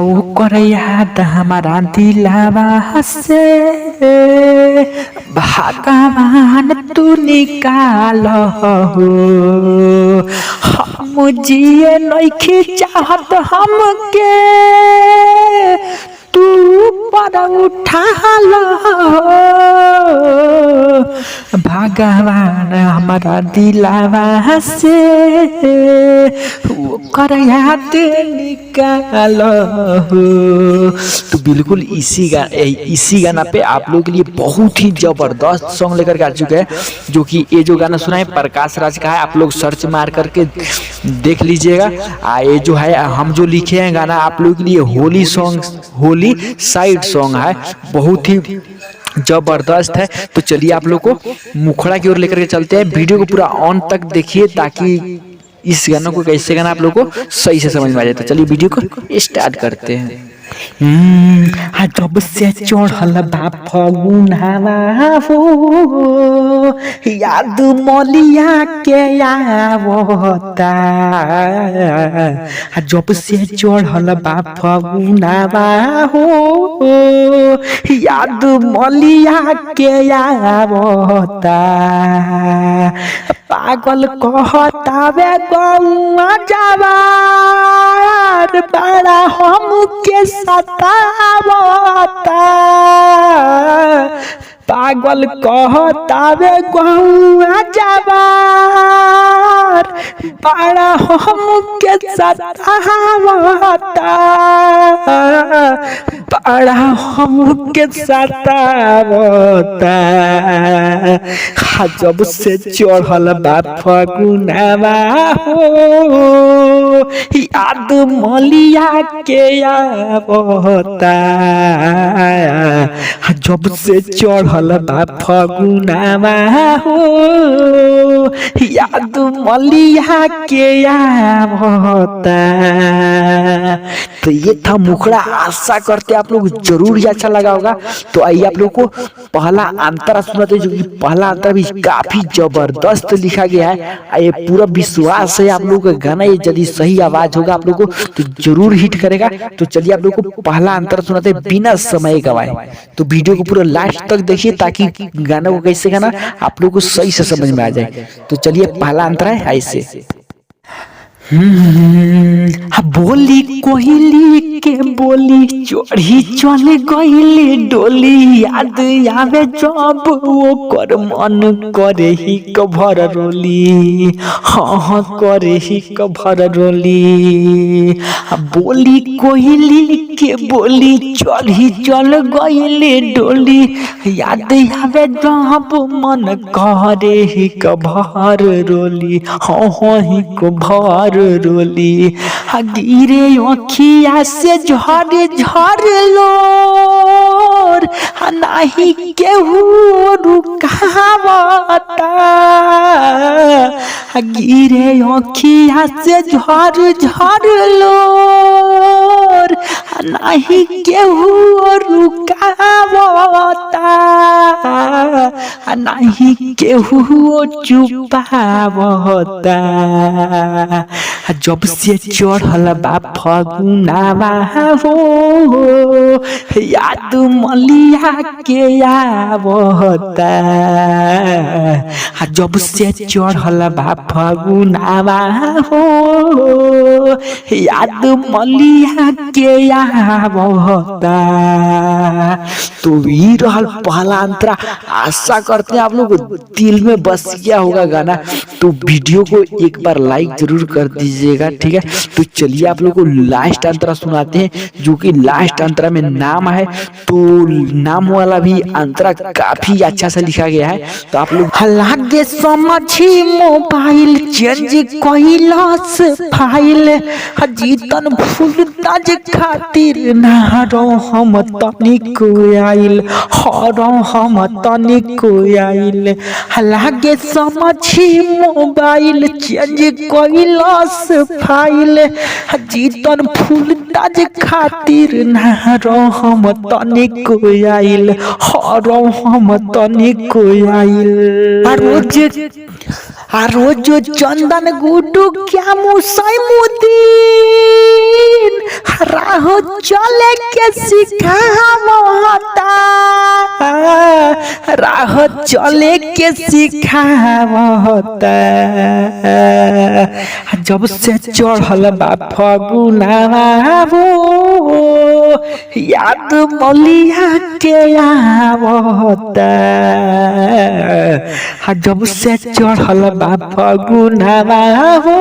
ओकर याद हमारा दिलावा से भगवान तू निकाल हो। हम जिए नइखे चाहत हमके तू पर उठा लो भगवान हमारा दिलावा से ओकर याद निकाल हो। तो बिल्कुल इसी गाना पे आप लोगों के लिए बहुत ही जबरदस्त सॉन्ग लेकर के आ चुके हैं, जो कि ये जो गाना सुना है प्रकाश राज का है। आप लोग सर्च मार करके देख लीजिएगा। ये जो है हम जो लिखे हैं गाना आप लोगों के लिए Holi song, Holi side song है, बहुत ही जबरदस्त है। तो चलिए आप लोग को मुखड़ा की ओर लेकर के चलते हैं। वीडियो को पूरा ऑन तक देखिए ताकि इस गाना को कैसे गाना आप लोग को सही से समझ में आ जाए। तो चलिए वीडियो को स्टार्ट करते हैं। जब से चढ़ल बा फगुनवा हो याद मलिया के आवता। जब से चढ़ल बा फगुनवा हो याद मलिया के आवता। पागल कहतावे गौआ जवार बड़ा हमके सतावता। पागल कहतावे गौआ जवार बड़ा हमके सतावता। बड़ा हमके सतावता। जब से चढ़ल बा फगुनवा हो याद मलिया के आवता। जब से चढ़ल बा फगुनवा हो याद मलिया के आवता। तो ये था मुखड़ा। आशा करते आप लोग जरूर ये अच्छा लगा होगा। तो आइए आप लोग को पहला अंतरा सुनाते हैं, जो कि पहला अंतरा भी काफी जबरदस्त लिखा गया है। ये पूरा विश्वास है आप लोग का गाना ये यदि सही आवाज होगा आप लोग को तो जरूर हिट करेगा। तो चलिए आप लोग को पहला अंतरा सुनाते हैं बिना समय गवाए। तो वीडियो को पूरा लास्ट तक देखिए ताकि गाना को कैसे गाना आप लोग को सही से समझ में आ जाए। तो चलिए पहला अंतरा है ऐसे। बोली कोयली के बोली चढ़ी चल गईले डोली। याद आवे जब वो कर मन करे ही कभर रोली। हाँ करे ही कभर रोली। बोली कोयली के बोली चढ़ी चल गईले डोली। याद आवे जब मन करे ही कभर रोली। हाँ ही कभर रोली। गिरे अखिया से झर झर लोर नाही केहू रुकावता। गिरे अखिया से झर झर लोर नाही केहू रुकावता। नाही केहू चुपावता। जब से चढ़ल बा फगुनवा हो याद मलिया के आवता। जब से चढ़ल बा फगुनवा हो याद मलिया के आवता। तो ये रहल पहला अंतरा। आशा करते हैं आप लोग दिल में बस गया होगा गाना। तो वीडियो को एक बार लाइक जरूर कर दीजिएगा, ठीक है। तो चलिए आप लोग को लास्ट अंतरा सुनाते हैं, जो कि लास्ट अंतरा में नाम है। तो नाम वाला भी अंतरा काफी अच्छा सा लिखा गया है। तो आप लोग लागे समझी मोबाइल चेंज कइलस फाइल। जीतन फूल ताज खातिर ना हम तनिक आइल। हम तनिक आइल। लागे समझी मोबाइल चेंज कइलस फाइल। जीतन फूल ताज खातिर ना हम तनिक आइल। हम तनिक आइल। रोज चंदन गुडू क्या मुसैमुद्दीन राह चले के सिखावता, राह चले के सिखावता। जब से चढ़ल बा फगुनावा हो, याद मलिया के आवता। जब से चढ़ल बा फगुनावा हो,